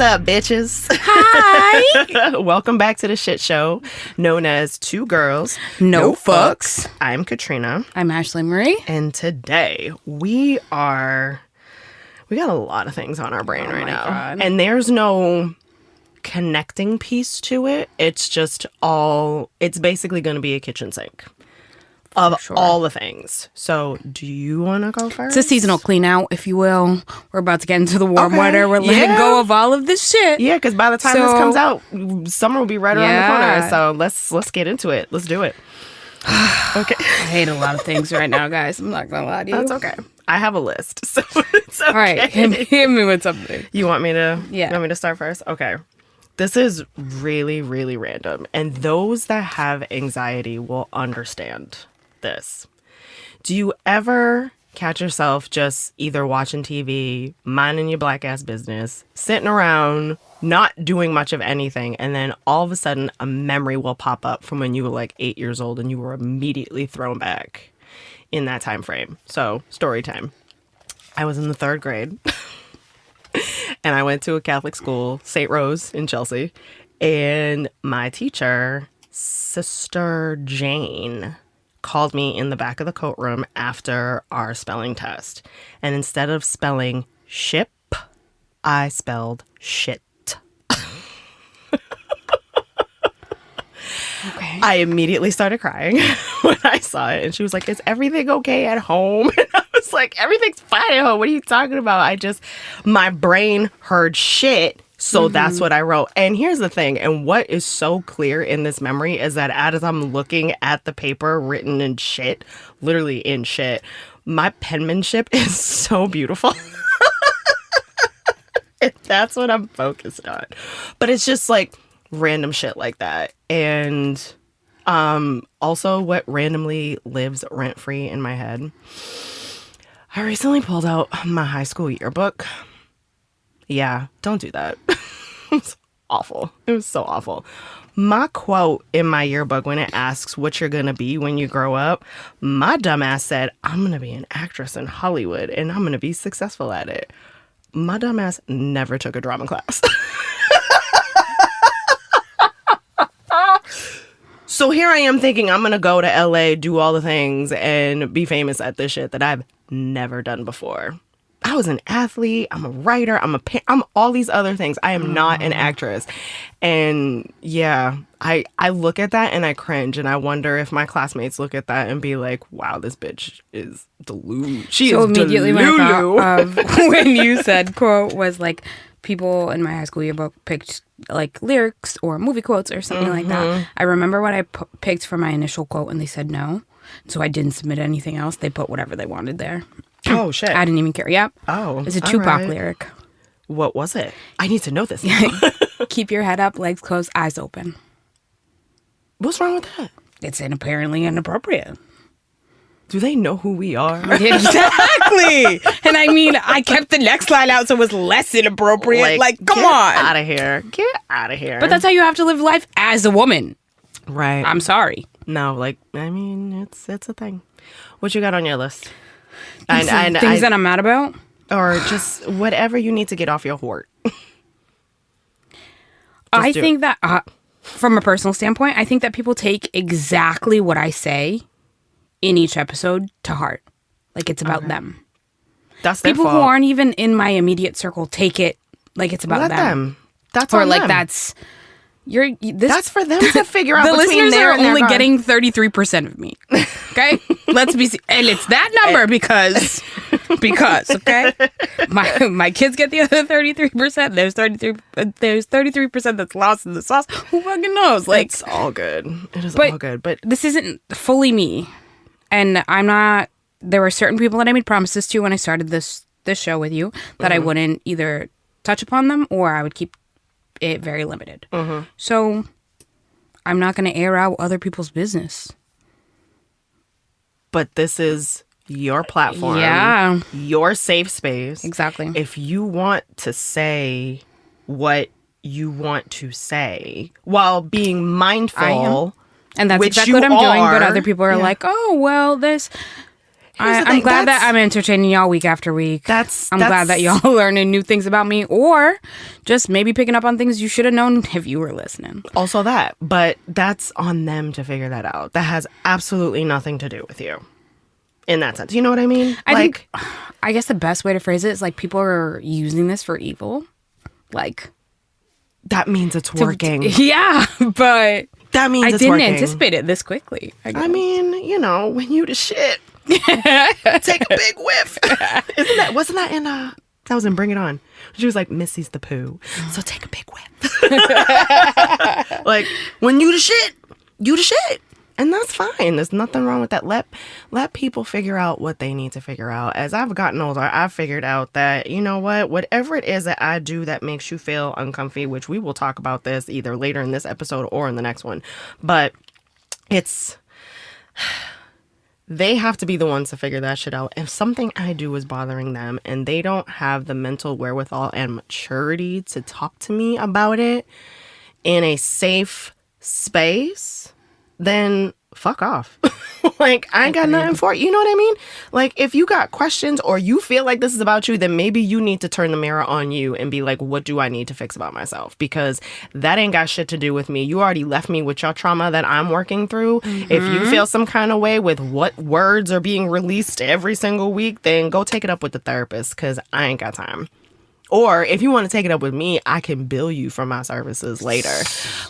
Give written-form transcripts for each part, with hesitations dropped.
What's up, bitches? Hi. Welcome back to the shit show known as Two Girls, No Fucks. I'm Katrina. I'm Ashley Marie. And today we got a lot of things on our brain right now. God. And there's no connecting piece to it. It's basically going to be a kitchen sink of all the things. So do you want to go first? It's a seasonal clean out, if you will. We're about to get into the warm weather. We're letting go of all of this shit. Yeah, because by the time this comes out, summer will be right around the corner. So let's get into it. Let's do it. Okay. I hate a lot of things right now, guys. I'm not going to lie to you. That's okay. I have a list, so it's okay. All right, hit me with something. You want me to? Yeah. You want me to start first? Okay. This is really, really random, and those that have anxiety will understand this. Do you ever catch yourself just either watching TV, minding your black ass business, sitting around, not doing much of anything, and then all of a sudden a memory will pop up from when you were like 8 years old and you were immediately thrown back in that time frame? So, story time. I was in the 3rd grade and I went to a Catholic school, St. Rose in Chelsea, and my teacher, Sister Jane, called me in the back of the coat room after our spelling test. And instead of spelling ship, I spelled shit. Okay. I immediately started crying when I saw it. And she was like, is everything okay at home? And I was like, everything's fine at home. What are you talking about? My brain heard shit. So that's what I wrote. And here's the thing. And what is so clear in this memory is that as I'm looking at the paper written in shit, literally in shit, my penmanship is so beautiful. That's what I'm focused on. But it's just like random shit like that. And also what randomly lives rent-free in my head. I recently pulled out my high school yearbook. Yeah, don't do that. It's awful. It was so awful. My quote in my yearbook when it asks what you're going to be when you grow up, my dumbass said, I'm going to be an actress in Hollywood and I'm going to be successful at it. My dumbass never took a drama class. So here I am thinking I'm going to go to LA, do all the things, and be famous at this shit that I've never done before. I was an athlete, I'm a writer, I'm all these other things. I am not an actress. And yeah, I look at that and I cringe, and I wonder if my classmates look at that and be like, wow, this bitch is delulu. So immediately when I thought of when you said quote was like people in my high school yearbook picked like lyrics or movie quotes or something like that. I remember what I picked for my initial quote and they said no. So I didn't submit anything else. They put whatever they wanted there. Oh, shit. I didn't even care. Yep. Oh, it's a Tupac lyric. What was it? I need to know this. Keep your head up, legs closed, eyes open. What's wrong with that? It's apparently inappropriate. Do they know who we are? Exactly. And I mean, I kept the next line out so it was less inappropriate. Like come on. Get out of here. Get out of here. But that's how you have to live life as a woman. Right. I'm sorry. No, I mean, it's a thing. What you got on your list? Things that I'm mad about? Or just whatever you need to get off your hort. I think that, from a personal standpoint, I think that people take exactly what I say in each episode to heart. Like it's about them. That's their people fault. who aren't even in my immediate circle take it like it's about them. That's or on like them. That's for them to figure out. The between listeners there are and only their getting 33% of me. Okay, and it's that number because okay, my kids get the other 33%. There's 33% that's lost in the sauce. Who fucking knows? Like it's all good. It is all good. But this isn't fully me, and I'm not. There were certain people that I made promises to when I started this show with you that I wouldn't either touch upon them or I would keep it very limited. So I'm not going to air out other people's business. But this is your platform. Yeah. Your safe space. Exactly. If you want to say what you want to say while being mindful. And that's which exactly you what I'm doing. But are, other people are like, oh, well, this. Here's the I'm thing, glad that that's- I'm entertaining y'all week after week. I'm glad that y'all learning new things about me, or just maybe picking up on things you should have known if you were listening. Also that, but that's on them to figure that out. That has absolutely nothing to do with you. In that sense, you know what I mean? I guess the best way to phrase it is like people are using this for evil. Like that means it's working. Yeah, but That means I it's didn't working. anticipate it this quickly. I mean, you know, when you the shit, take a big whiff. Wasn't that in that was in Bring It On. She was like, Missy's the poo, so take a big whiff. Like, when you the shit, you the shit. And that's fine. There's nothing wrong with that. Let people figure out what they need to figure out. As I've gotten older, I've figured out that, you know what, whatever it is that I do that makes you feel uncomfy, which we will talk about this either later in this episode or in the next one. But they have to be the ones to figure that shit out. If something I do is bothering them and they don't have the mental wherewithal and maturity to talk to me about it in a safe space, then fuck off. Like, I ain't got nothing for it. You know what I mean? Like, if you got questions or you feel like this is about you, then maybe you need to turn the mirror on you and be like, what do I need to fix about myself? Because that ain't got shit to do with me. You already left me with your trauma that I'm working through. Mm-hmm. If you feel some kind of way with what words are being released every single week, then go take it up with the therapist, because I ain't got time. Or if you want to take it up with me, I can bill you for my services later.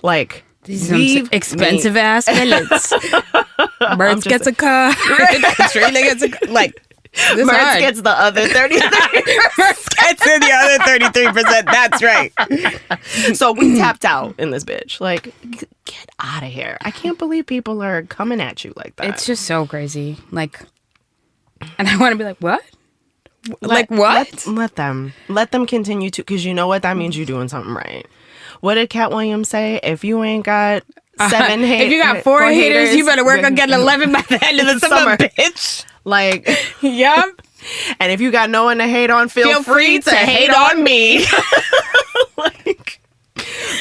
Like, These expensive ass billets. Mertz gets a car. Katrina gets a car. Like, this Mertz hard. gets the other 33%. Mertz gets in the other 33%. That's right. So we tapped out in this bitch. Like, get out of here. I can't believe people are coming at you like that. It's just so crazy. Like, and I want to be like, what? Like, what? Let them continue to, because you know what? That means you're doing something right. What did Cat Williams say? If you ain't got seven haters, if you got four haters, you better work on getting 11 by the end of the summer, bitch. Like, Yep. and if you got no one to hate on, feel free to hate on me. Like,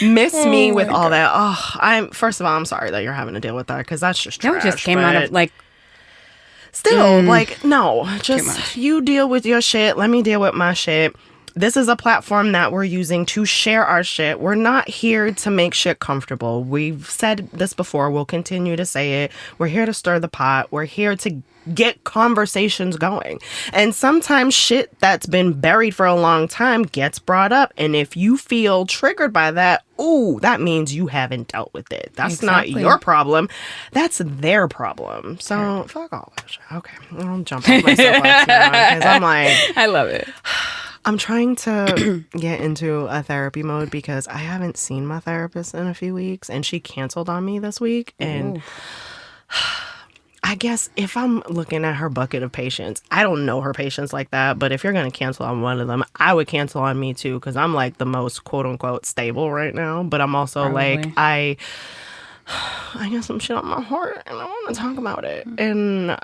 miss me with all that. Oh, first of all, I'm sorry that you're having to deal with that, because that's just trash. No, it just came out of like. Still, like, no, just you deal with your shit. Let me deal with my shit. This is a platform that we're using to share our shit. We're not here to make shit comfortable. We've said this before. We'll continue to say it. We're here to stir the pot. We're here to get conversations going. And sometimes shit that's been buried for a long time gets brought up. And if you feel triggered by that, ooh, that means you haven't dealt with it. That's not your problem. That's their problem. So fuck all that shit. Okay. I'll jump off my soapbox now, because I'm like, I love it. I'm trying to get into a therapy mode, because I haven't seen my therapist in a few weeks, and she canceled on me this week. And I guess if I'm looking at her bucket of patients, I don't know her patients like that, but if you're going to cancel on one of them, I would cancel on me too, because I'm like the most quote unquote stable right now. But I'm also like, I got some shit on my heart and I want to talk about it. And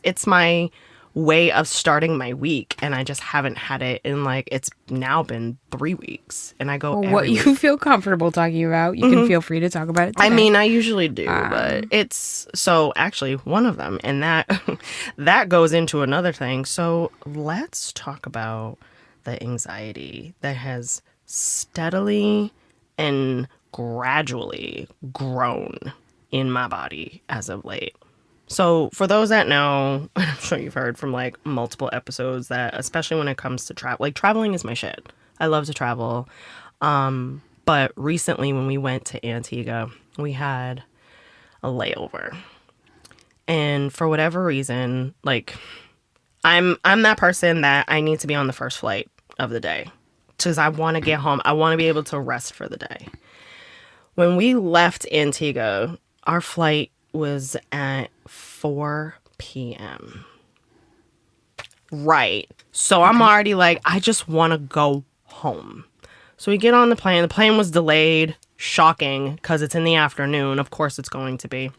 it's my way of starting my week, and I just haven't had it in, like, it's now been 3 weeks, and I go what every you week. feel comfortable talking about, you can feel free to talk about it today. I mean, I usually do, but it's so actually one of them, and that goes into another thing. So let's talk about the anxiety that has steadily and gradually grown in my body as of late. So for those that know, I'm sure you've heard from like multiple episodes that, especially when it comes to travel, like traveling is my shit. I love to travel. But recently when we went to Antigua, we had a layover. And for whatever reason, like I'm that person that I need to be on the first flight of the day, because I want to get home. I want to be able to rest for the day. When we left Antigua, our flight was at 4 p.m. Right. So I'm already like, I just want to go home. So we get on the plane. The plane was delayed. Shocking, because it's in the afternoon. Of course it's going to be.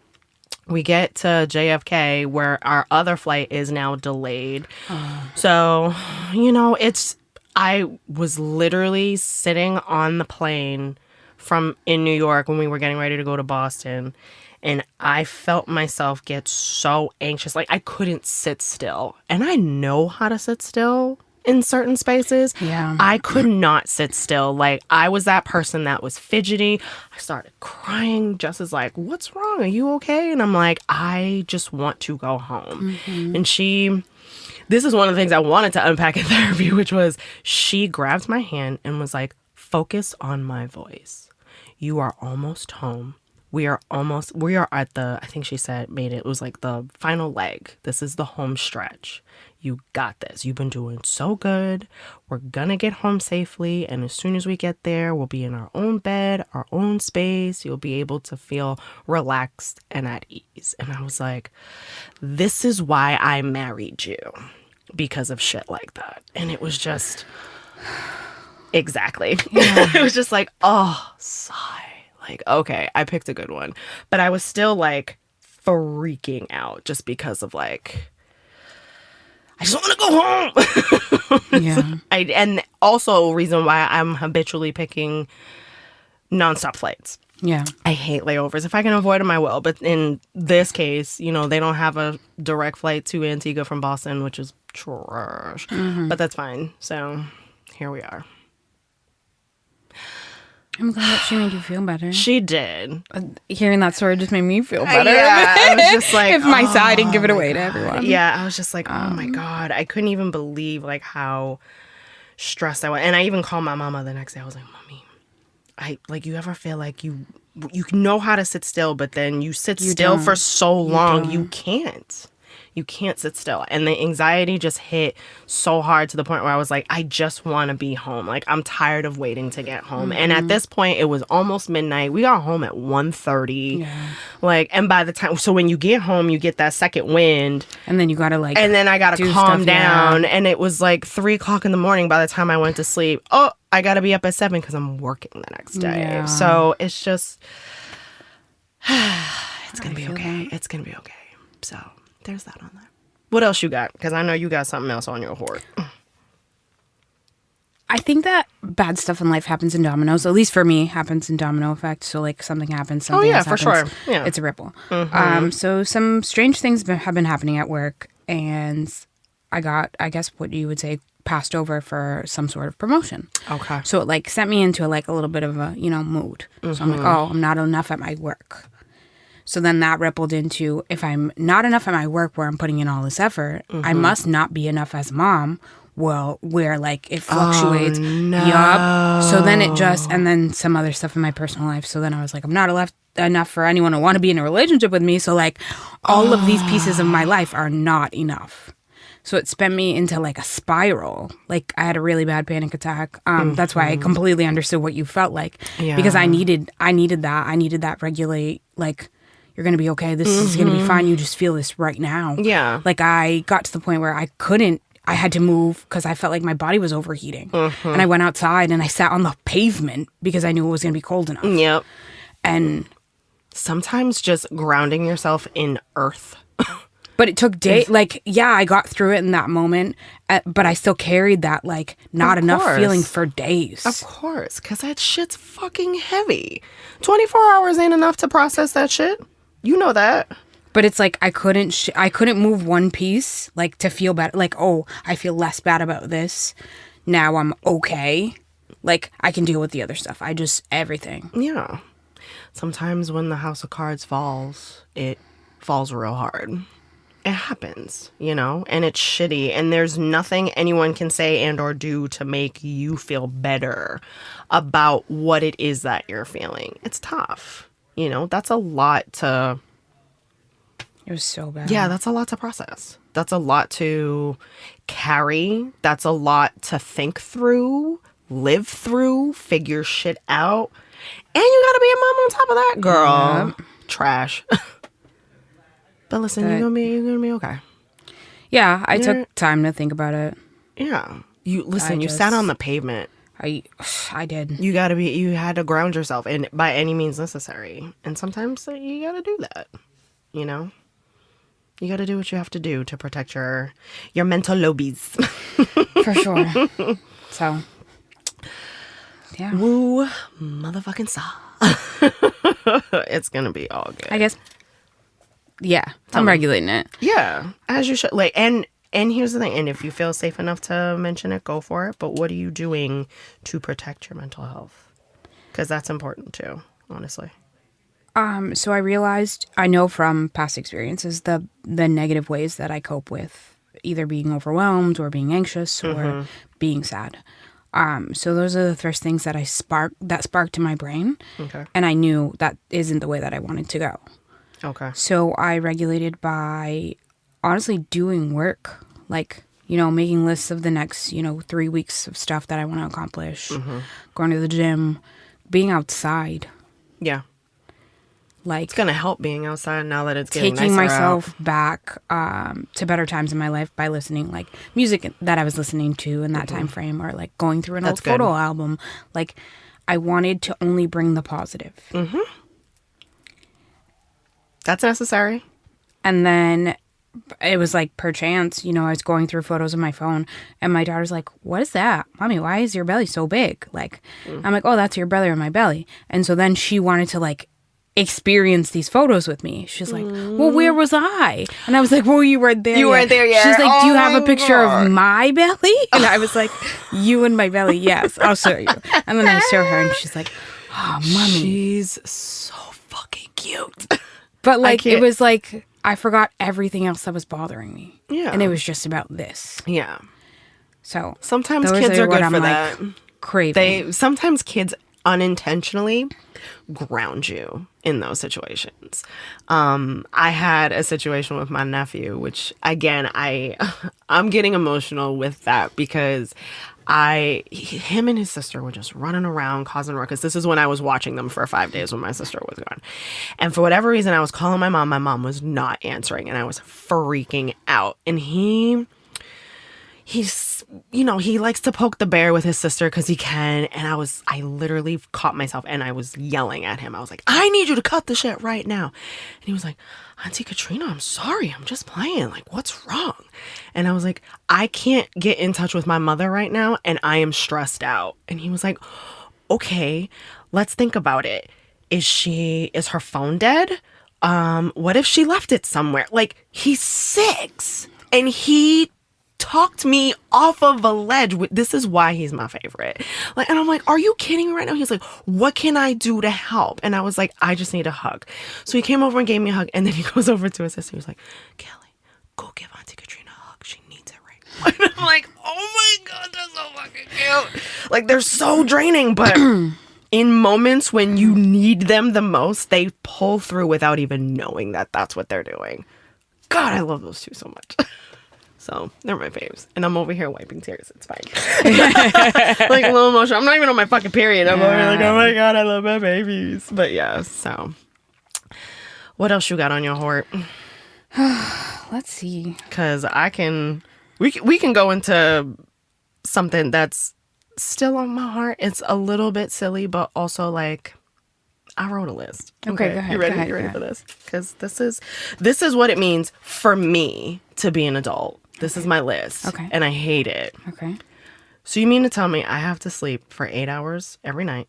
We get to JFK, where our other flight is now delayed. So, you know, I was literally sitting on the plane from in New York when we were getting ready to go to Boston. And I felt myself get so anxious. Like I couldn't sit still. And I know how to sit still in certain spaces. Yeah. I could not sit still. Like I was that person that was fidgety. I started crying. Jess is like, what's wrong? Are you okay? And I'm like, I just want to go home. And this is one of the things I wanted to unpack in therapy, which was she grabbed my hand and was like, focus on my voice. You are almost home. We are at the, I think she said, it was like the final leg. This is the home stretch. You got this. You've been doing so good. We're gonna get home safely. And as soon as we get there, we'll be in our own bed, our own space. You'll be able to feel relaxed and at ease. And I was like, this is why I married you, because of shit like that. And it was just, exactly. It was just like, oh, sigh. Like, okay, I picked a good one. But I was still like freaking out just because of like, I just want to go home. Yeah. And also a reason why I'm habitually picking nonstop flights. Yeah. I hate layovers. If I can avoid them, I will. But in this case, you know, they don't have a direct flight to Antigua from Boston, which is trash. But that's fine. So here we are. I'm glad that she made you feel better. She did. Hearing that story just made me feel better. Yeah, I was just like, if my side didn't give it away to everyone. Yeah, I was just like, oh my God. I couldn't even believe like how stressed I was. And I even called my mama the next day. I was like, Mommy, you ever feel like you know how to sit still, but then you sit still for so long, you can't. You can't sit still. And the anxiety just hit so hard to the point where I was like, I just want to be home. Like, I'm tired of waiting to get home. And at this point, it was almost midnight. We got home at 1:30. Yeah. Like, and by the time, so when you get home, you get that second wind. And then you gotta like, And then I got to calm down. And it was like 3 o'clock in the morning by the time I went to sleep. Oh, I got to be up at 7 because I'm working the next day. Yeah. So it's just, it's going to be okay. It's going to be okay. So there's that on that. What else you got? Because I know you got something else on your hoard. I think that bad stuff in life happens in dominoes. At least for me, happens in domino effect. So like something happens, something else happens. Sure. Yeah. It's a ripple. So some strange things have been happening at work, and I got, I guess what you would say, passed over for some sort of promotion. Okay. So it like sent me into like a little bit of a, mood. So I'm like, oh, I'm not enough at my work. So then that rippled into, if I'm not enough at my work where I'm putting in all this effort, I must not be enough as a mom. Well, where like it fluctuates. Oh, no. Yup. So then it just, and then some other stuff in my personal life. So then I was like, I'm not enough for anyone to want to be in a relationship with me. So like all of these pieces of my life are not enough. So it spent me into like a spiral. Like I had a really bad panic attack. That's why I completely understood what you felt like. Yeah. Because I needed that. I needed that regulate, like, you're going to be okay. This is going to be fine. You just feel this right now. Yeah. Like I got to the point where I had to move because I felt like my body was overheating. And I went outside and I sat on the pavement because I knew it was going to be cold enough. Yep. And sometimes just grounding yourself in earth. but it took days. Like, yeah, I got through it in that moment, but I still carried that like not enough feeling for days. Of course, because that shit's fucking heavy. 24 hours ain't enough to process that shit. You know that. But it's like I couldn't move one piece like to feel better. Like, oh, I feel less bad about this. Now I'm okay. Like I can deal with the other stuff. Everything. Yeah. Sometimes when the house of cards falls, it falls real hard. It happens, and it's shitty. And there's nothing anyone can say and or do to make you feel better about what it is that you're feeling. It's tough. That's a lot to... It was so bad. Yeah, that's a lot to process. That's a lot to carry. That's a lot to think through, live through, figure shit out. And you gotta be a mom on top of that, girl. Yep. Trash. But listen, you're gonna be okay. Yeah, I took time to think about it. Yeah. You sat on the pavement. I did. You had to ground yourself and by any means necessary. And sometimes you gotta do that. You gotta do what you have to do to protect your mental lobies. For sure. So Yeah. Woo motherfucking saw. It's gonna be all good. I guess. Yeah, I'm regulating it. Yeah, as you should. Like, and here's the thing. And if you feel safe enough to mention it, go for it. But what are you doing to protect your mental health? Because that's important too, honestly. So I realized, I know from past experiences, the negative ways that I cope with either being overwhelmed or being anxious or being sad. So those are the first things that sparked in my brain. Okay. And I knew that isn't the way that I wanted to go. Okay. So I regulated by honestly doing work, like, making lists of the next, 3 weeks of stuff that I want to accomplish, going to the gym, being outside. Yeah. Like, It's gonna help being outside now that it's getting taking nicer myself out. back to better times in my life by listening, like, music that I was listening to in that time frame, or like going through an That's old good. photo album. Like, I wanted to only bring the positive. That's necessary. And then it was like, per chance, I was going through photos of my phone, and my daughter's like, "What is that? Mommy, why is your belly so big?" Like, I'm like, "Oh, that's your brother in my belly." And so then she wanted to, like, experience these photos with me. She's like, "Well, where was I?" And I was like, "Well, you weren't there. You weren't there yet. She's like, "Do you Oh have a my picture God. of my belly?" And I was like, "You and my belly, yes, I'll show you." And then I show her, and she's like, "Oh, mommy." She's so fucking cute. But, like, it can't- was like, I forgot everything else that was bothering me. Yeah. And it was just about this. Yeah. So Sometimes those kids are what good I'm, for like, that. craving. Sometimes kids unintentionally ground you in those situations. I had a situation with my nephew, which again, I'm getting emotional with that because him and his sister were just running around causing ruckus. This is when I was watching them for 5 days when my sister was gone. And for whatever reason, I was calling my mom. My mom was not answering and I was freaking out. And he's, he likes to poke the bear with his sister because he can. And I literally caught myself and I was yelling at him. I was like, "I need you to cut the shit right now." And he was like, "Auntie Katrina, I'm sorry. I'm just playing. Like, what's wrong?" And I was like, "I can't get in touch with my mother right now and I am stressed out." And he was like, "Okay, let's think about it. Is her phone dead? What if she left it somewhere?" Like, he's 6 and he talked me off of a ledge. This is why he's my favorite. Like, and I'm like, "Are you kidding me right now?" He's like, "What can I do to help?" And I was like, "I just need a hug." So he came over and gave me a hug, and then he goes over to his sister. He was like, "Kelly, go give Auntie Katrina a hug. She needs it right now." And I'm like, "Oh my God, that's so fucking cute." Like, they're so draining, but in moments when you need them the most, they pull through without even knowing that that's what they're doing. God, I love those two so much. So they're my faves. And I'm over here wiping tears. It's fine. Like, a little emotional. I'm not even on my fucking period. I'm over here like, "Oh my God, I love my babies." But yeah, so. What else you got on your heart? Let's see. Because we can go into something that's still on my heart. It's a little bit silly, but also, like, I wrote a list. Okay, go ahead, You ready? go ahead, You ready go for this? Because this is what it means for me to be an adult. This is my list. Okay. And I hate it. Okay. So you mean to tell me I have to sleep for 8 hours every night,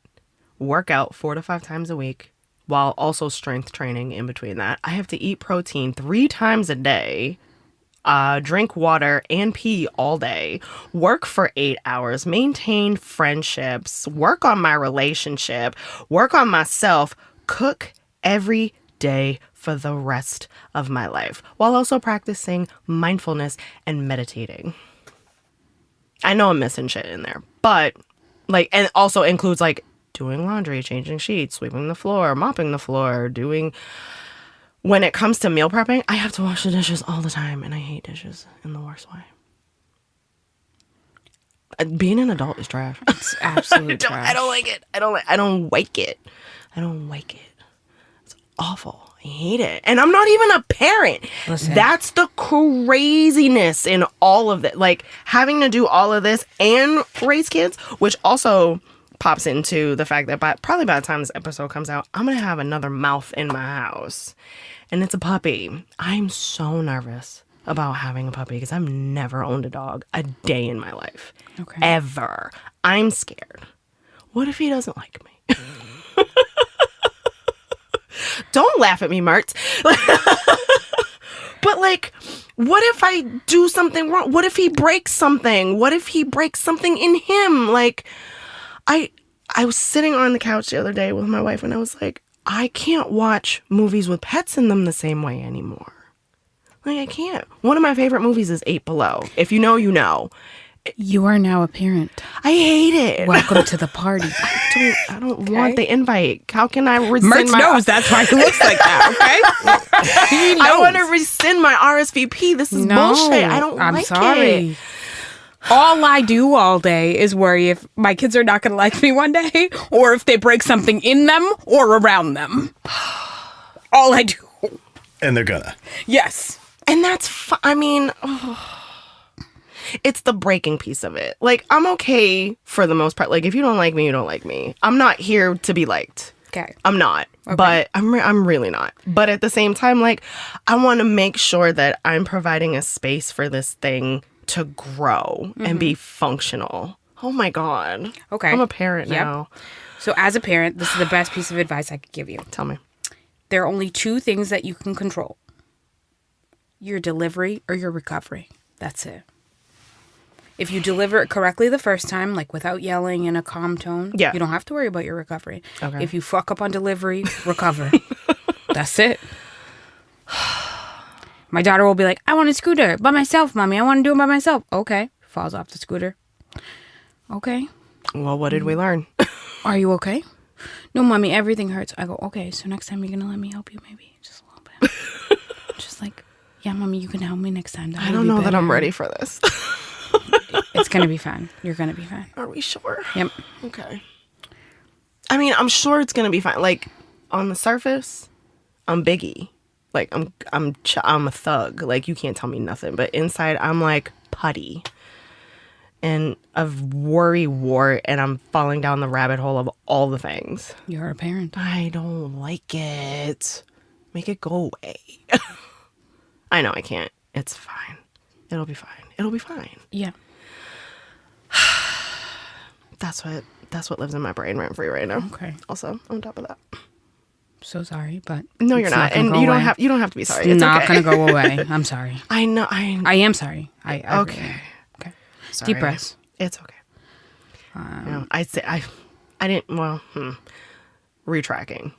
work out 4 to 5 times a week, while also strength training in between that? I have to eat protein 3 times a day, drink water and pee all day, work for 8 hours, maintain friendships, work on my relationship, work on myself, cook every day for the rest of my life, while also practicing mindfulness and meditating. I know I'm missing shit in there, but, like, and also includes, like, doing laundry, changing sheets, sweeping the floor, mopping the floor, when it comes to meal prepping, I have to wash the dishes all the time, and I hate dishes in the worst way. Being an adult is trash. It's absolute trash. I don't like it. I don't like it. I don't like it. It's awful. I hate it. And I'm not even a parent. Listen. That's the craziness in all of it. Like, having to do all of this and raise kids, which also pops into the fact that probably by the time this episode comes out, I'm going to have another mouth in my house. And it's a puppy. I'm so nervous about having a puppy because I've never owned a dog a day in my life. Okay. Ever. I'm scared. What if he doesn't like me? Don't laugh at me, Mert. But like, what if I do something wrong? What if he breaks something? What if he breaks something in him? Like, I was sitting on the couch the other day with my wife and I was like, I can't watch movies with pets in them the same way anymore. Like, I can't. One of my favorite movies is Eight Below. If you know, you know. You are now a parent. I hate it. Welcome to the party. I don't want the invite. How can I rescind Mertz knows that's why he looks like that, okay? He knows. I want to rescind my RSVP. This is bullshit. I don't I'm like sorry. it. All I do all day is worry if my kids are not going to like me one day or if they break something in them or around them. All I do. And they're gonna. Yes. And that's, I mean, it's the breaking piece of it. Like, I'm okay for the most part. Like, if you don't like me, you don't like me. I'm not here to be liked. Okay. I'm not. Okay. But I'm really not. But at the same time, like, I want to make sure that I'm providing a space for this thing to grow and be functional. Oh my God. Okay. I'm a parent Yep. now. So as a parent, this is the best piece of advice I could give you. Tell me. There are only two things that you can control. Your delivery or your recovery. That's it. If you deliver it correctly the first time, like without yelling in a calm tone, Yeah. you don't have to worry about your recovery. Okay. If you fuck up on delivery, recover. That's it. My daughter will be like, I want a scooter by myself, Mommy. I want to do it by myself. Okay. Falls off the scooter. Okay. Well, what did we learn? Are you okay? No, Mommy, everything hurts. I go, okay, so next time you're going to let me help you maybe just a little bit. Just like, yeah, Mommy, you can help me next time. I don't know that I'm ready for this. It's going to be fine. You're going to be fine. Are we sure? Yep. Okay. I mean, I'm sure it's gonna be fine. Like, on the surface, I'm Biggie. Like, I'm a thug. Like, you can't tell me nothing. But inside, I'm like putty and of worry wart, and I'm falling down the rabbit hole of all the things. You're a parent. I don't like it. Make it go away. I know I can't. It's fine. It'll be fine. It'll be fine. Yeah. That's what lives in my brain rent free right now. Okay. Also, on top of that. So sorry, but No, you're it's not. gonna And go you don't away. have to be sorry. It's It's not okay. going to go away. I'm sorry. I know. I am sorry. I Okay. Okay. Sorry. Deep breaths. It's okay. I say I didn't. Well, retracking.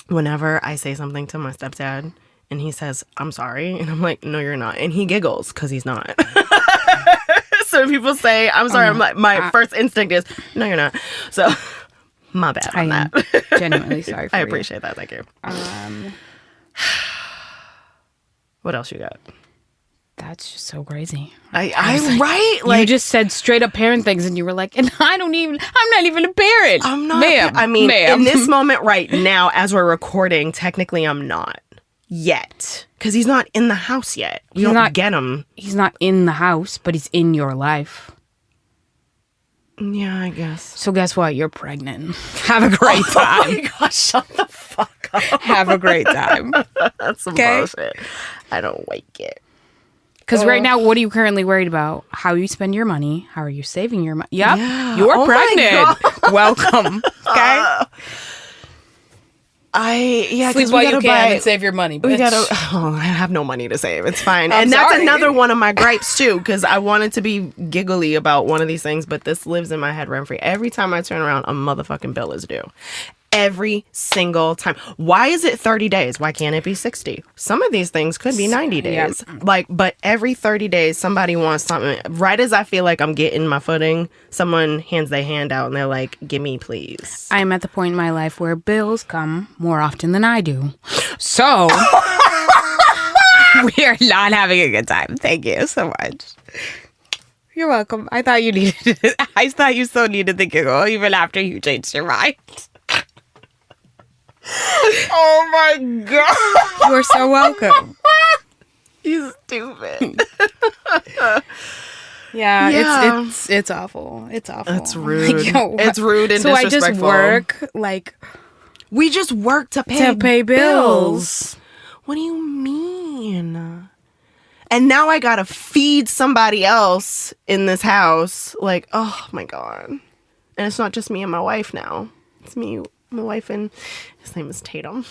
Whenever I say something to my stepdad and he says I'm sorry, and I'm like, no, you're not, and he giggles because he's not. So when people say I'm sorry, I'm like, my first instinct is no, you're not. So my bad on I am that. genuinely sorry for I you. appreciate that. Thank you. What else you got? That's just so crazy. I'm right. Like, you just said straight up parent things and you were like, and I'm not even a parent. I'm not. Ma'am. I mean, Ma'am. in this moment right now, as we're recording, technically I'm not yet. Because he's not in the house yet. We He's don't not- get him. He's not in the house, but he's in your life. Yeah, I guess. So guess what? You're pregnant. Have a great time. Oh my gosh, shut the fuck up. Have a great time. That's some Okay. bullshit. I don't like it. Because right now, what are you currently worried about? How you spend your money? How are you saving your money? Yep. Yeah. You're Oh my pregnant. Welcome. Okay. Yeah, Sleep because while we you gotta can buy. and save your money. We bitch. gotta. Oh, I have no money to save. It's fine, I'm and that's sorry. another one of my gripes too. Because I wanted to be giggly about one of these things, but this lives in my head rent free. Every time I turn around, a motherfucking bill is due. Every single time. Why is it 30 days? Why can't it be 60? Some of these things could be 90 Yeah. days. Like, but every 30 days, somebody wants something. Right as I feel like I'm getting my footing, someone hands their hand out and they're like, "Give me, please." I'm at the point in my life where bills come more often than I do. So we are not having a good time. Thank you so much. You're welcome. I thought you needed it. I thought you still needed the giggle even after you changed your mind. Oh my god, You're so welcome. you stupid. Yeah, Yeah. it's awful. It's awful. It's rude. what? It's rude and so I just disrespectful. work like We just work to pay bills. What do you mean? And now I gotta feed somebody else in this house. Like, oh my god. And it's not just me and my wife now. It's me, my wife, and his name is Tatum.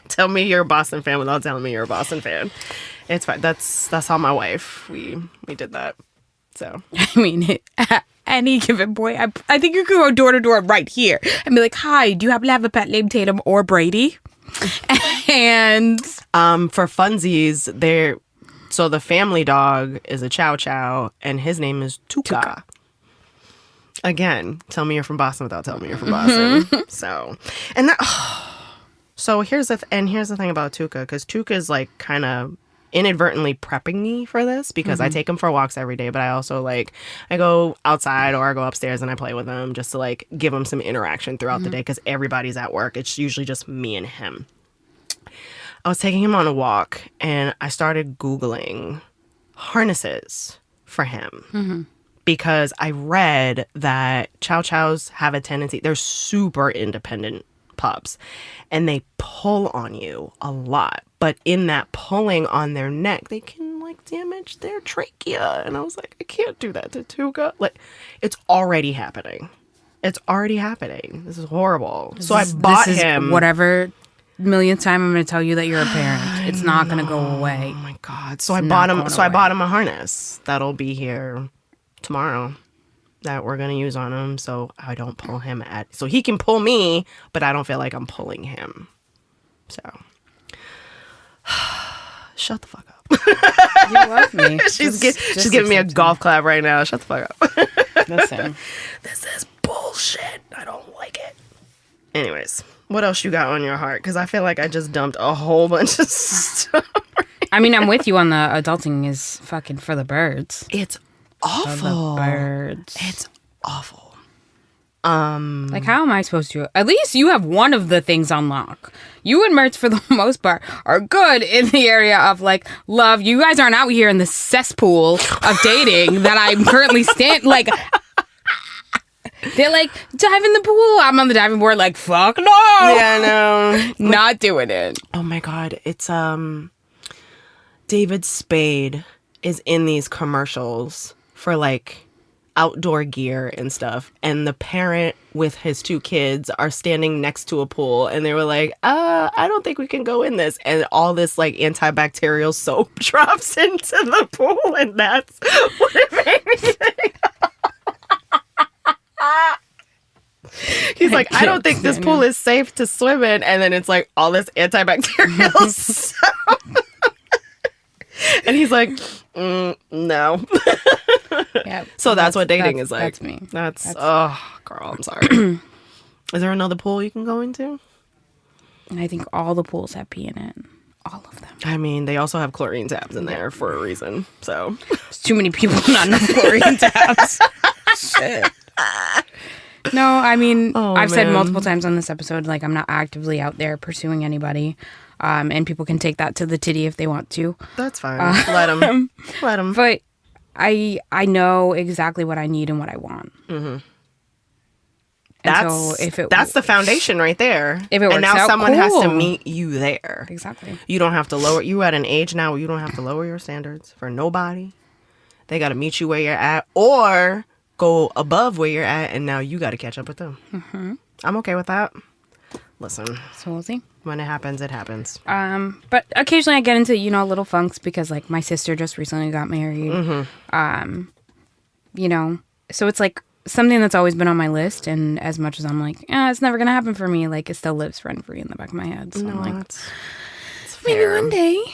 Tell me you're a Boston fan without telling me you're a Boston fan. It's fine. That's how my wife, we did that. So. I mean, at any given point, I think you could go door to door right here and be like, hi, do you happen to have a pet named Tatum or Brady? And for funsies, so the family dog is a Chow Chow, and his name is Tuka. Again, tell me you're from Boston without telling me you're from Boston. So, and that, so here's the thing about Tuka, because Tuka is like kind of inadvertently prepping me for this, because I take him for walks every day, but I also like, I go outside or I go upstairs and I play with him just to like give him some interaction throughout the day, because everybody's at work. It's usually just me and him. I was taking him on a walk and I started Googling harnesses for him. Because I read that Chow Chows have a tendency, they're super independent pups, and they pull on you a lot. But in that pulling on their neck, they can like damage their trachea. And I was like, I can't do that to Tuka. Like, it's already happening. It's already happening. This is horrible. So I bought him. Whatever millionth time I'm going to tell you that you're a parent. It's not going to go away. Oh my God. So I bought him a harness that'll be here tomorrow that we're going to use on him, so I don't pull him so he can pull me, but I don't feel like I'm pulling him. So shut the fuck up. You love me. She's giving me a golf clap right now. Shut the fuck up. Listen. This is bullshit. I don't like it. Anyways, what else you got on your heart? Because I feel like I just dumped a whole bunch of stuff. I mean, I'm with you on the adulting is fucking for the birds. It's awful. For the birds. It's awful. Like, how am I supposed to? At least you have one of the things on lock. You and Mertz, for the most part, are good in the area of, like, love. You guys aren't out here in the cesspool of dating that I'm currently like, they're like, dive in the pool. I'm on the diving board like, fuck no. Yeah, no. Not doing it. Oh, my God. It's, David Spade is in these commercials for, like, outdoor gear and stuff, and the parent with his two kids are standing next to a pool, and they were like, I don't think we can go in this, and all this like antibacterial soap drops into the pool, and that's what it made me think. He's like, I don't think this pool is safe to swim in, and then it's like all this antibacterial soap. And he's like, no. Yeah, so that's what dating is like. That's me. Oh, girl, I'm sorry. Is there another pool you can go into? And I think all the pools have pee in it. All of them. I mean, they also have chlorine tabs in there for a reason. So there's too many people, not enough chlorine tabs. Shit. No, I mean, I've said multiple times on this episode, like, I'm not actively out there pursuing anybody. And people can take that to the titty if they want to. That's fine. Let them. Let them. But I know exactly what I need and what I want. Mm-hmm. So that's the foundation right there. If it works and now out, someone has to cool. meet you there. Exactly. You don't have to lower. You at an age now where you don't have to lower your standards for nobody. They got to meet you where you're at, or go above where you're at, and now you got to catch up with them. Mm-hmm. I'm okay with that. Listen. So we'll see. When it happens, it happens. But occasionally I get into, little funks because, like, my sister just recently got married. Mm-hmm. So it's like something that's always been on my list. And as much as I'm like, it's never going to happen for me, like, it still lives rent-free in the back of my head. So I'm like, it's maybe fair. one day.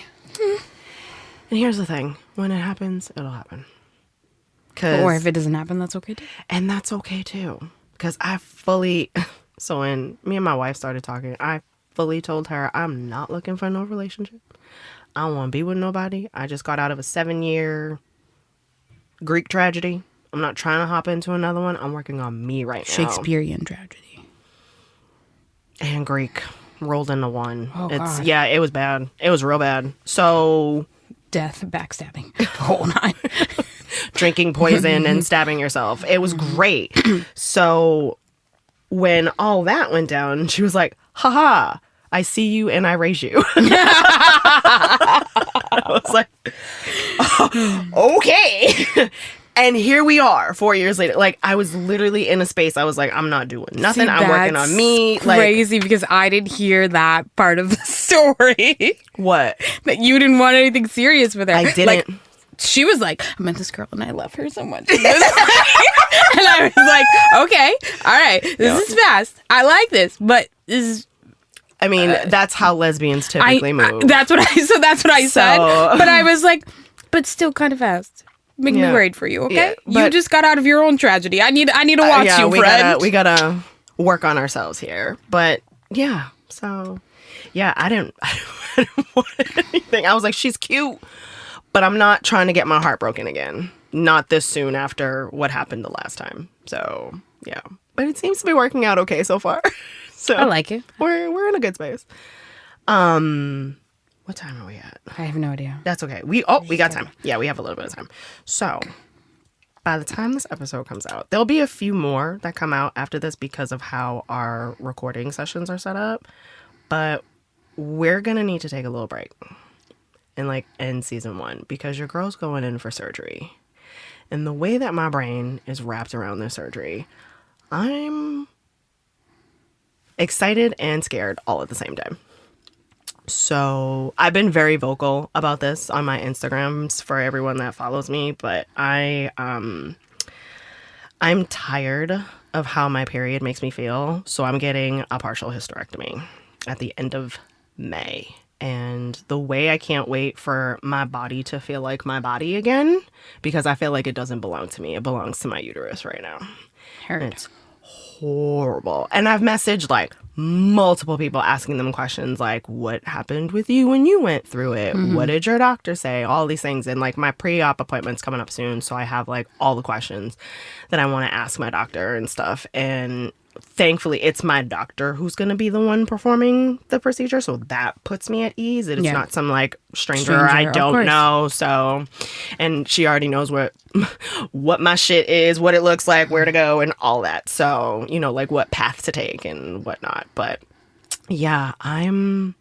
And here's the thing. When it happens, it'll happen. Or if it doesn't happen, that's okay too. And that's okay too. Because I fully... So when me and my wife started talking, I fully told her I'm not looking for no relationship. I don't want to be with nobody. I just got out of a 7-year Greek tragedy. I'm not trying to hop into another one. I'm working on me right now. Shakespearean tragedy. And Greek rolled into one. Oh, God. Yeah, it was bad. It was real bad. So... Death, backstabbing, the whole nine. Drinking poison and stabbing yourself. It was great. So... when all that went down, she was like, haha, I see you and I raise you. I was like, oh, okay. And here we are 4 years later. Like, I was literally in a space. I was like, I'm not doing nothing. I'm working on me. Crazy because I didn't hear that part of the story. What? That you didn't want anything serious with her. I didn't. Like, she was like, I met this girl and I love her so much. And I was like, okay, all right, this is fast. I like this, but this is. I mean, that's how lesbians typically move. That's what I said. But I was like, but still kind of fast. Make me worried for you, okay? Yeah, you just got out of your own tragedy. I need to watch you, friend. We gotta work on ourselves here. But yeah, so yeah, I didn't want anything. I was like, she's cute, but I'm not trying to get my heart broken again. Not this soon after what happened the last time. So yeah, but it seems to be working out okay so far. So I like it. We're in a good space. What time are we at? I have no idea. That's okay. We got time. Yeah, we have a little bit of time. So by the time this episode comes out, there'll be a few more that come out after this because of how our recording sessions are set up. But we're gonna need to take a little break and like end season 1 because your girl's going in for surgery. And the way that my brain is wrapped around this surgery, I'm excited and scared all at the same time. So I've been very vocal about this on my Instagrams for everyone that follows me, but I'm tired of how my period makes me feel. So I'm getting a partial hysterectomy at the end of May. And the way I can't wait for my body to feel like my body again, because I feel like it doesn't belong to me. It belongs to my uterus right now. Heard. It's horrible. And I've messaged like multiple people asking them questions like, what happened with you when you went through it? What did your doctor say? All these things. And like my pre-op appointment's coming up soon. So I have like all the questions that I want to ask my doctor and stuff. And thankfully it's my doctor who's going to be the one performing the procedure. So that puts me at ease. It's not some like stranger I don't know. So, and she already knows what my shit is, what it looks like, where to go and all that. So, you know, like what path to take and whatnot. But yeah, I'm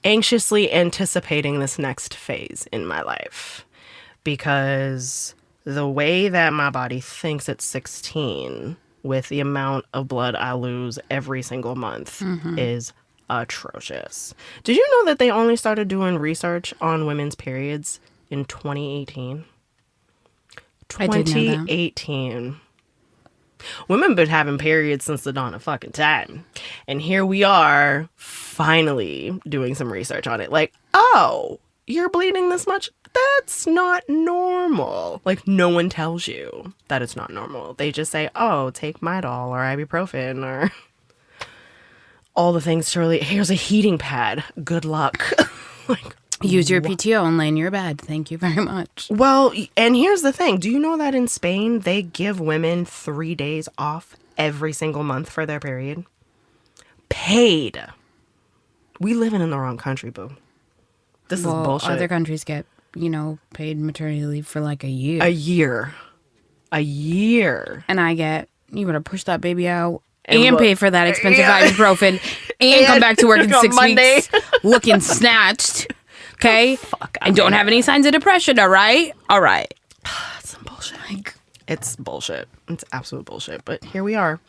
anxiously anticipating this next phase in my life because the way that my body thinks it's 16 with the amount of blood I lose every single month is atrocious. Did you know that they only started doing research on women's periods in 2018? I did know that. 2018. Women been having periods since the dawn of fucking time. And here we are finally doing some research on it. Like, oh, you're bleeding this much? That's not normal. Like, no one tells you that it's not normal. They just say, oh, take Midol or ibuprofen or all the things to really, here's a heating pad. Good luck. Like, use your PTO and lay in your bed. Thank you very much. well, and here's the thing. Do you know that in Spain, they give women 3 days off every single month for their period? Paid. We living in the wrong country, boo. This is bullshit. Other countries get, paid maternity leave for like a year. A year. And I get, you better push that baby out and pay for that expensive ibuprofen and come back to work in 6 weeks looking snatched. Okay? And don't have any signs of depression, all right? All right. That's some bullshit. It's bullshit. It's absolute bullshit. But here we are.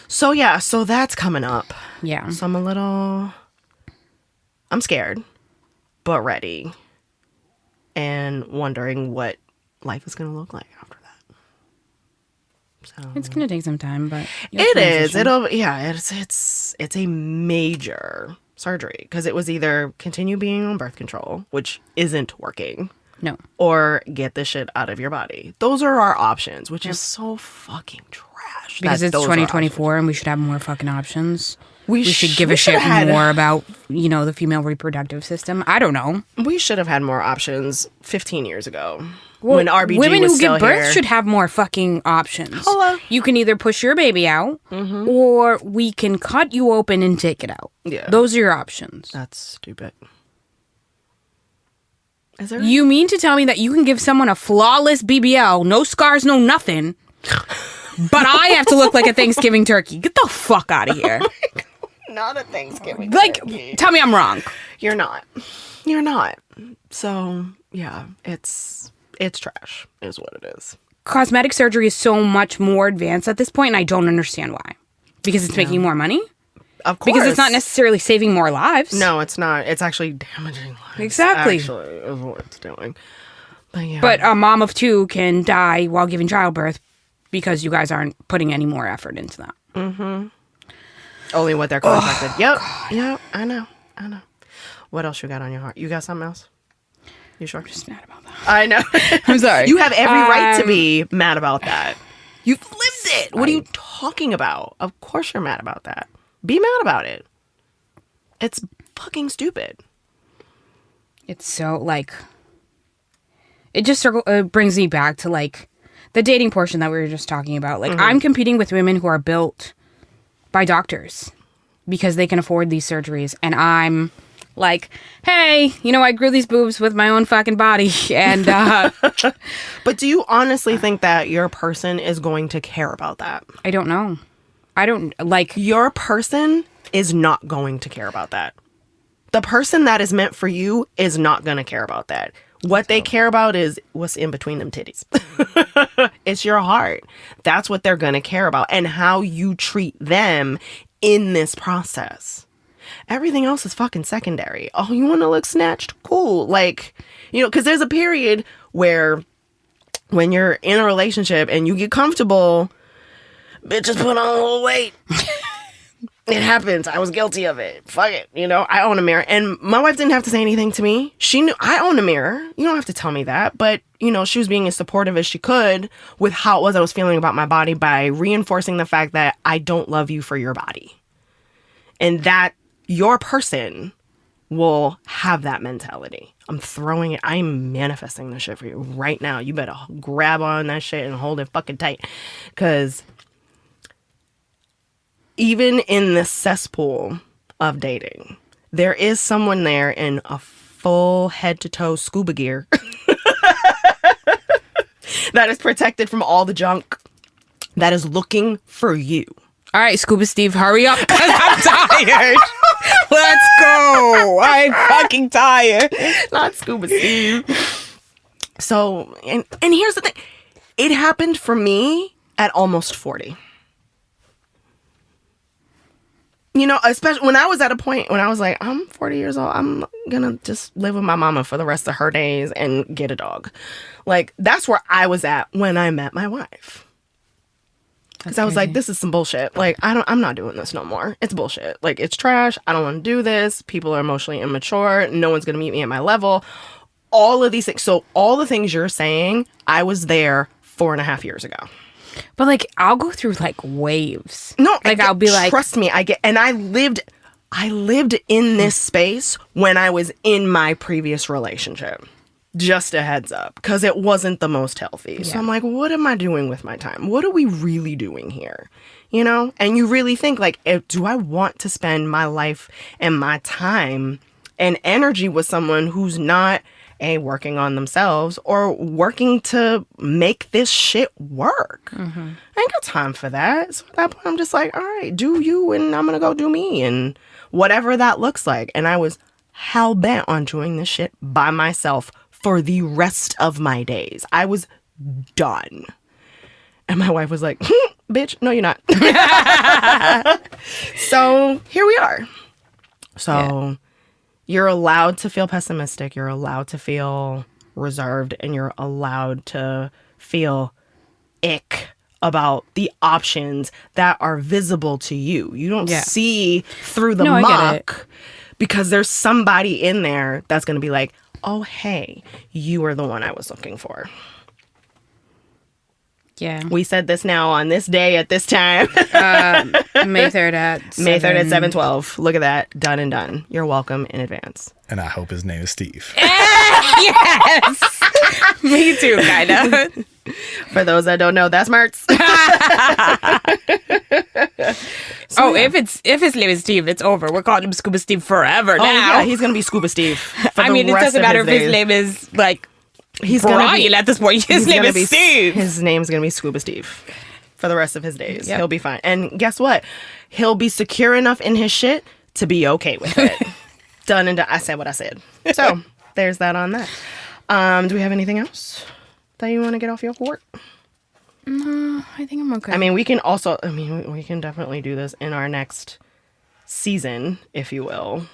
So, yeah. So that's coming up. Yeah. So I'm scared, but ready. And wondering what life is going to look like after that. So It's going to take some time, but it is. It's a major surgery because it was either continue being on birth control, which isn't working. No. Or get this shit out of your body. Those are our options, which is so fucking trash. Because it's 2024 and we should have more fucking options. We should give a shit more about, the female reproductive system. I don't know. We should have had more options 15 years ago. When RBG women was who still give birth here. should have more fucking options. Hello. You can either push your baby out or we can cut you open and take it out. Yeah. Those are your options. That's stupid. Is there? You mean to tell me that you can give someone a flawless BBL, no scars, no nothing, but I have to look like a Thanksgiving turkey? Get the fuck out of here. Not a Thanksgiving turkey. Tell me I'm wrong. You're not. So, yeah, it's It's trash, is what it is. Cosmetic surgery is so much more advanced at this point, and I don't understand why. Because it's making more money? Of course. Because it's not necessarily saving more lives. No, it's not. It's actually damaging lives. Exactly. Actually, is what it's doing. But yeah. But a mom of 2 can die while giving childbirth because you guys aren't putting any more effort into that. Only what they're contracted. Yep. Yep. I know. What else you got on your heart? You got something else? You sure? I'm just mad about that. I know. I'm sorry. You have every right to be mad about that. You've lived it. What are you talking about? Of course you're mad about that. Be mad about it. It's fucking stupid. It's so, like... It just brings me back to, like, the dating portion that we were just talking about. Like, I'm competing with women who are built by doctors because they can afford these surgeries. And I'm... like, hey, I grew these boobs with my own fucking body. And, But do you honestly think that your person is going to care about that? I don't know. I don't, like... Your person is not going to care about that. The person that is meant for you is not going to care about that. What they care about is what's in between them titties. It's your heart. That's what they're going to care about, and how you treat them in this process. Everything else is fucking secondary. Oh, you want to look snatched? Cool. Like, because there's a period where when you're in a relationship and you get comfortable, bitches put on a little weight. It happens. I was guilty of it. Fuck it. I own a mirror. And my wife didn't have to say anything to me. She knew I own a mirror. You don't have to tell me that. But, she was being as supportive as she could with how it was I was feeling about my body by reinforcing the fact that I don't love you for your body. And that your person will have that mentality. I'm throwing it. I'm manifesting this shit for you right now. You better grab on that shit and hold it fucking tight. Because even in the cesspool of dating, there is someone there in a full head to toe scuba gear that is protected from all the junk, that is looking for you. All right, Scuba Steve, hurry up because I'm tired. Let's go. I'm fucking tired. Not Scuba Steve. So, and here's the thing. It happened for me at almost 40. Especially when I was at a point when I was like, I'm 40 years old. I'm going to just live with my mama for the rest of her days and get a dog. Like, that's where I was at when I met my wife. Because I was like, this is some bullshit. Like, I'm not doing this no more. It's bullshit. Like, it's trash. I don't want to do this. People are emotionally immature. No one's going to meet me at my level. All of these things. So all the things you're saying, I was there 4.5 years ago. But, like, I'll go through, like, waves. No, like, I'll be like... Trust me, I lived in this space when I was in my previous relationship. Just a heads up, because it wasn't the most healthy. Yeah. So I'm like, what am I doing with my time? What are we really doing here? And you really think, like, do I want to spend my life and my time and energy with someone who's not working on themselves or working to make this shit work? I ain't got time for that. So at that point, I'm just like, all right, do you, and I'm gonna go do me, and whatever that looks like. And I was hell bent on doing this shit by myself for the rest of my days. I was done. And my wife was like, bitch, no, you're not. So here we are. So you're allowed to feel pessimistic. You're allowed to feel reserved. And you're allowed to feel ick about the options that are visible to you. You don't see through the muck, because there's somebody in there that's going to be like, oh, hey, you are the one I was looking for. Yeah. We said this now on this day at this time. May 3rd at 7:12. Look at that. Done and done. You're welcome in advance. And I hope his name is Steve. Yes! Me too, kind of. For those that don't know, that's Mertz. If his name is Steve, it's over. We're calling him Scuba Steve forever now. Yeah, he's going to be Scuba Steve. It doesn't matter if his name is, like, Brian at this point. His name is Steve. His name's going to be Scuba Steve for the rest of his days. Yep. He'll be fine. And guess what? He'll be secure enough in his shit to be okay with it. Done and done. I said what I said. So there's that on that. Do we have anything else? that you want to get off your fort? No, I think I'm okay. I mean, we can definitely do this in our next season, if you will.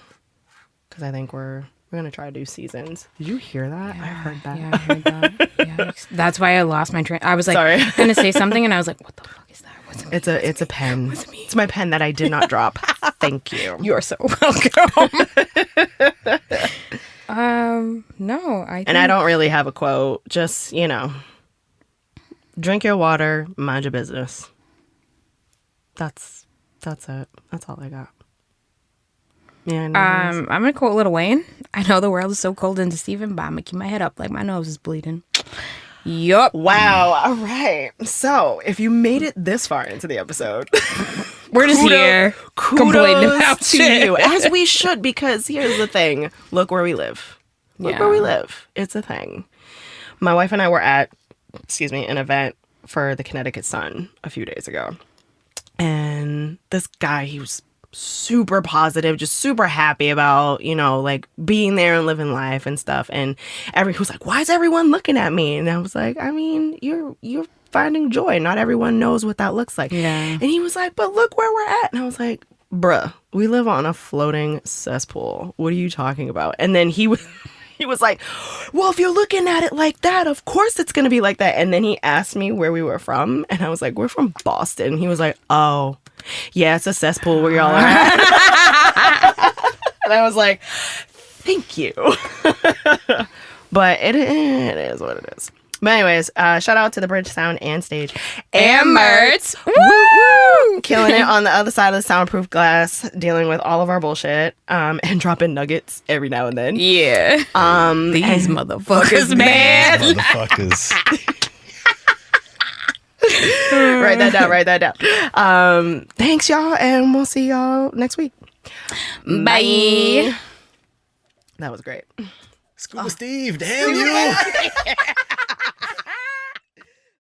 Because I think we're going to try to do seasons. Did you hear that? I heard that. Yeah, I heard that. Yeah, that's why I lost my train. I was like, Sorry. going to say something, and I was like, what the fuck is that? What's it mean? It's a pen. It's my pen that I did not drop. Thank you. You're so welcome. No, I think... And I don't really have a quote. Just, drink your water, mind your business. That's it. That's all I got. Yeah. I'm gonna quote Lil Wayne. I know the world is so cold and deceiving, but I'm gonna keep my head up like my nose is bleeding. Yup. Wow. All right. So, if you made it this far into the episode, we're just here complaining about to shit. you, as we should, because here's the thing. Look where we live. Look where we live. It's a thing. My wife and I were at, an event for the Connecticut Sun a few days ago. And this guy, he was super positive, just super happy about, like being there and living life and stuff. And he was like, why is everyone looking at me? And I was like, I mean, you're finding joy. Not everyone knows what that looks like. Yeah. And he was like, but look where we're at. And I was like, bruh, we live on a floating cesspool. What are you talking about? And then he was like, well, if you're looking at it like that, of course it's going to be like that. And then he asked me where we were from. And I was like, we're from Boston. He was like, oh, yeah, it's a cesspool where y'all are at. And I was like, thank you. But it is what it is. But anyways, shout out to the Bridge Sound and Stage And Mertz. Woo! Killing it on the other side of the soundproof glass, dealing with all of our bullshit, and dropping nuggets every now and then. Yeah. These motherfuckers, man. Motherfuckers. Write that down. Thanks, y'all, and we'll see y'all next week. Bye. That was great. Scuba Steve, damn you.